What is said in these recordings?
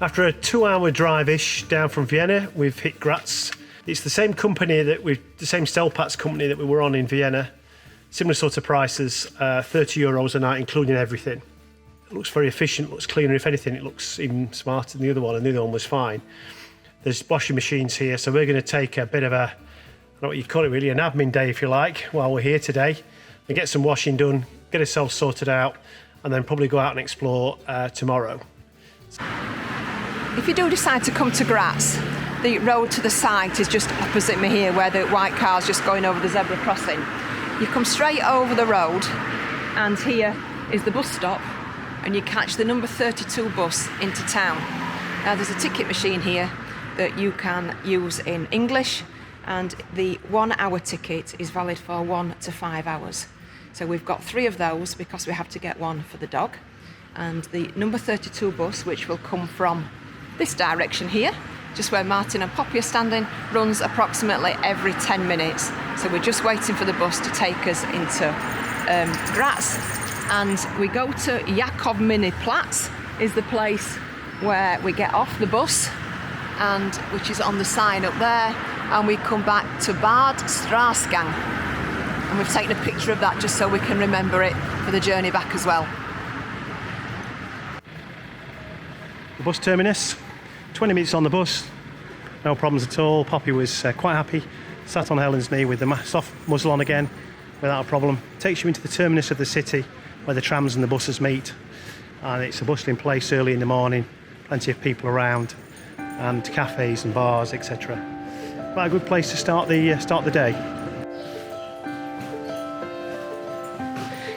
After a 2-hour drive-ish down from Vienna, we've hit Graz. It's the same company the same Stelpats company that we were on in Vienna. Similar sort of prices, €30 a night, including everything. It looks very efficient, looks cleaner. If anything, it looks even smarter than the other one, and the other one was fine. There's washing machines here, so we're going to take a bit of I don't know what you'd call it really, an admin day if you like, while we're here today, and get some washing done, get ourselves sorted out, and then probably go out and explore tomorrow. If you do decide to come to Graz, the road to the site is just opposite me here, where the white car's just going over the zebra crossing. You come straight over the road, and here is the bus stop, and you catch the number 32 bus into town. Now there's a ticket machine here that you can use in English, and the 1-hour ticket is valid for 1 to 5 hours. So we've got 3 of those because we have to get one for the dog. And the number 32 bus, which will come from this direction here, just where Martin and Poppy are standing, runs approximately every 10 minutes. So we're just waiting for the bus to take us into Graz. And we go to Jakob Platz, is the place where we get off the bus, and which is on the sign up there, and we come back to Bad Straßgang. And we've taken a picture of that just so we can remember it for the journey back as well. The bus terminus, 20 minutes on the bus, no problems at all. Poppy was quite happy, sat on Helen's knee with the soft muzzle on again without a problem. Takes you into the terminus of the city where the trams and the buses meet, and it's a bustling place early in the morning, plenty of people around, and cafes and bars, etc. Quite a good place to start the day.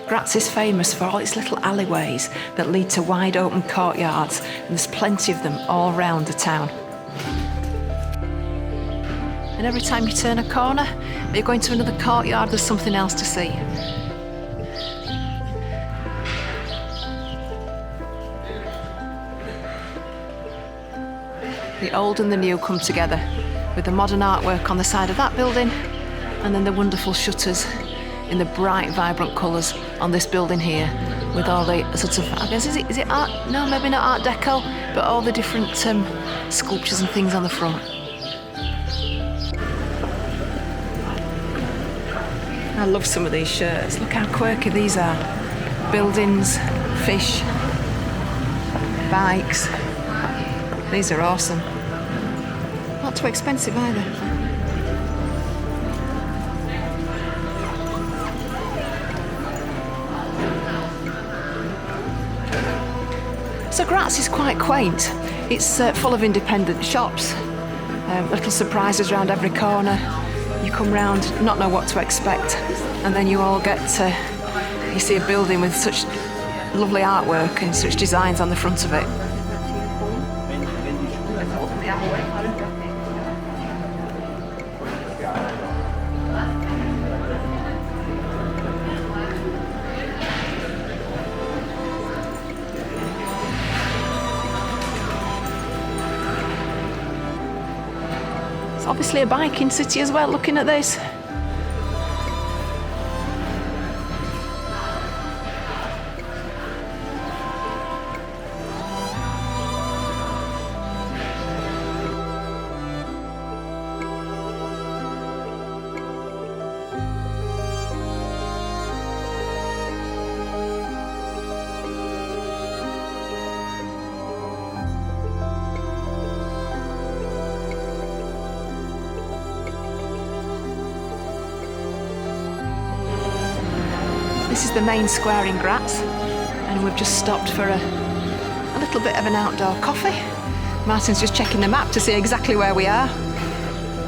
Graz is famous for all its little alleyways that lead to wide open courtyards, and there's plenty of them all around the town. And every time you turn a corner, you're going to another courtyard, there's something else to see. The old and the new come together, with the modern artwork on the side of that building, and then the wonderful shutters in the bright, vibrant colours on this building here, with all the sorts of, I guess, is it art? No, maybe not Art Deco, but all the different sculptures and things on the front. I love some of these shirts. Look how quirky these are. Buildings, fish, bikes. These are awesome. Not too expensive either. So Graz is quite quaint. It's full of independent shops, little surprises around every corner. You come round, not know what to expect, and then you all get you see a building with such lovely artwork and such designs on the front of it. It's obviously a biking city as well, looking at this. This is the main square in Graz, and we've just stopped for a little bit of an outdoor coffee. Martin's just checking the map to see exactly where we are.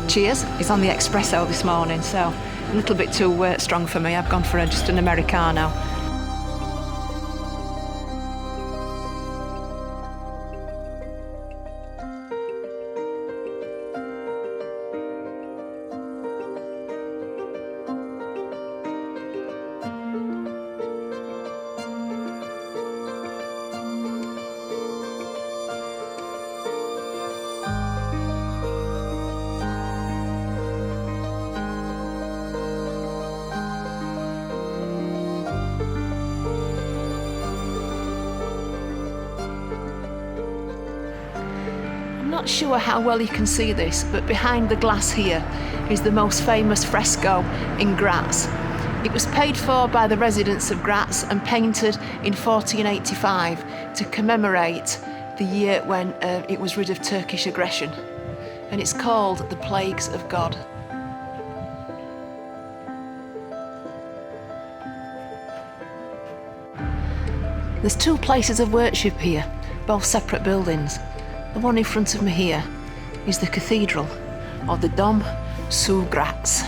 Cheers, he's on the espresso this morning, so a little bit too strong for me. I've gone for just an Americano. not sure how well you can see this, but behind the glass here is the most famous fresco in Graz. It was paid for by the residents of Graz and painted in 1485 to commemorate the year when it was rid of Turkish aggression. And it's called The Plagues of God. There's two places of worship here, both separate buildings. The one in front of me here is the cathedral, or the Dom zu Graz.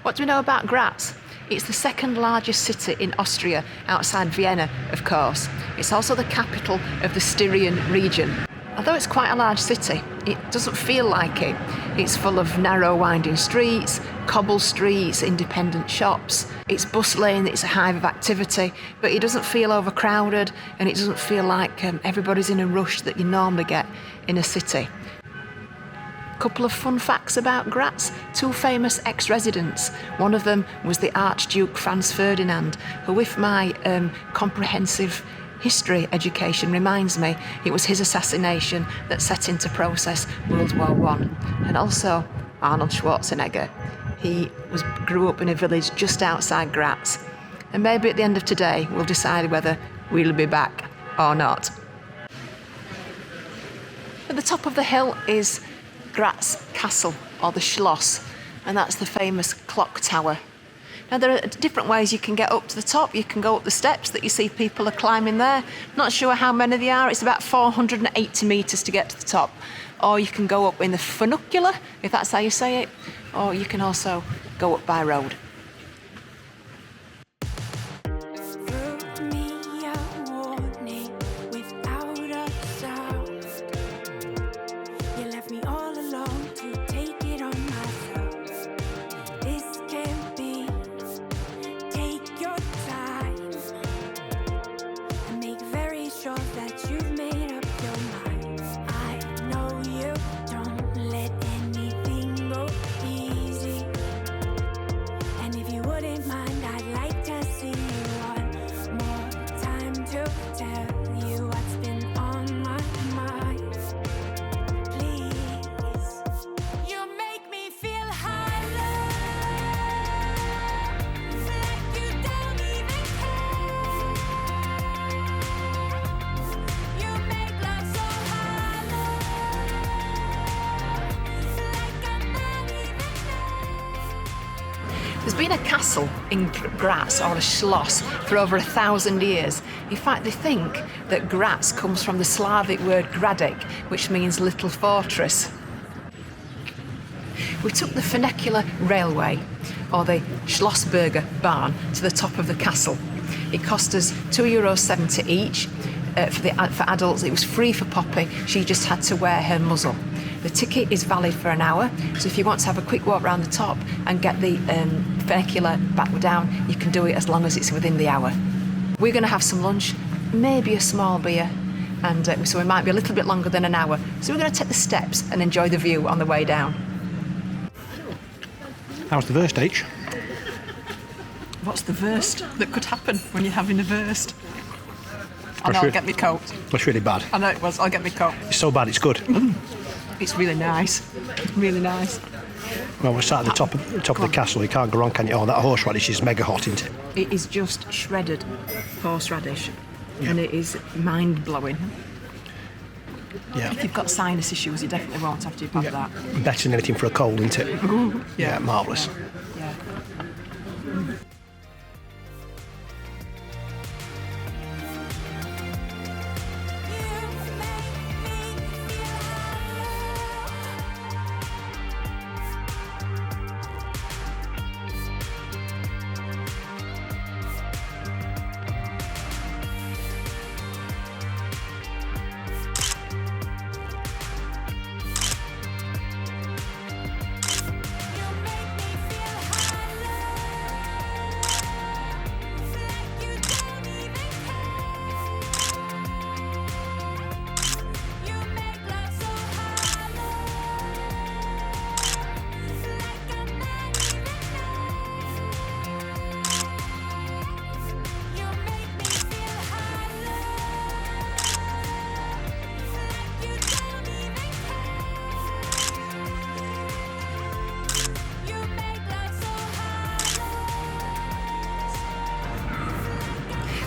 What do we know about Graz? It's the second largest city in Austria, outside Vienna, of course. It's also the capital of the Styrian region. Although it's quite a large city, it doesn't feel like it. It's full of narrow, winding streets, cobble streets, independent shops. It's bustling, it's a hive of activity, but it doesn't feel overcrowded, and it doesn't feel like everybody's in a rush that you normally get in a city. Couple of fun facts about Graz. Two famous ex-residents. One of them was the Archduke Franz Ferdinand, who, if my comprehensive history education reminds me, it was his assassination that set into process World War I. And also Arnold Schwarzenegger. He grew up in a village just outside Graz. And maybe at the end of today we'll decide whether we'll be back or not. At the top of the hill is Graz Castle, or the Schloss, and that's the famous clock tower. Now, there are different ways you can get up to the top. You can go up the steps that you see people are climbing there. Not sure how many there are. It's about 480 metres to get to the top. Or you can go up in the funicular, if that's how you say it, or you can also go up by road. There's been a castle in Graz, or a Schloss, for over 1,000 years. In fact, they think that Graz comes from the Slavic word gradek, which means little fortress. We took the funicular railway, or the Schlossberg barn, to the top of the castle. It cost us €2.70 each. For adults, it was free for Poppy. She just had to wear her muzzle. The ticket is valid for an hour, so if you want to have a quick walk around the top and get the funicular back down, you can do it as long as it's within the hour. We're going to have some lunch, maybe a small beer, and so we might be a little bit longer than an hour. So we're going to take the steps and enjoy the view on the way down. How's the worst, H? What's the worst that could happen when you're having a worst? I know, That's I'll get me coat. That's really bad. I know it was, I'll get me coat. It's so bad, it's good. It's really nice. Really nice. Well, we're sat at the top of the castle. You can't go wrong, can you? Oh, that horseradish is mega hot, isn't it? It is just shredded horseradish. And it is mind-blowing. Yeah. If you've got sinus issues, you definitely won't have to have that. Better than anything for a cold, isn't it? Ooh, Yeah, marvellous. Yeah.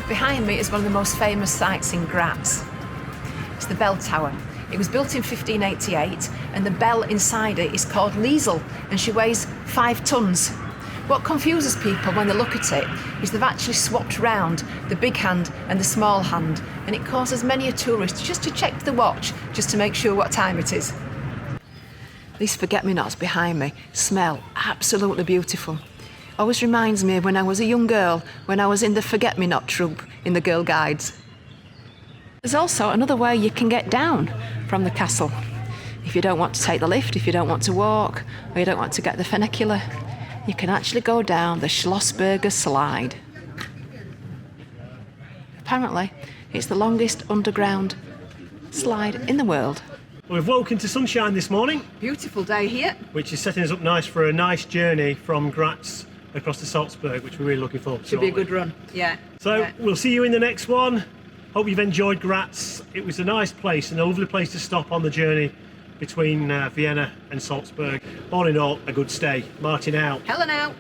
Behind me is one of the most famous sites in Graz. It's the bell tower. It was built in 1588, and the bell inside it is called Liesel, and she weighs 5 tons. What confuses people when they look at it is they've actually swapped round the big hand and the small hand, and it causes many a tourist just to check the watch, just to make sure what time it is. These forget-me-nots behind me smell absolutely beautiful. Always reminds me of when I was a young girl, when I was in the forget-me-not troupe in the Girl Guides. There's also another way you can get down from the castle. If you don't want to take the lift, if you don't want to walk, or you don't want to get the funicular, you can actually go down the Schlossberg slide. Apparently, it's the longest underground slide in the world. We've woken to sunshine this morning, Beautiful day here. which is setting us up nice for a nice journey from Graz across to Salzburg, which we're really looking forward to. Should be a aren't we? good run. Yeah. So Yeah. we'll see you in the next one. Hope you've enjoyed Graz. It was a nice place and a lovely place to stop on the journey between Vienna and Salzburg. All in all, a good stay. Martin out. Helen out.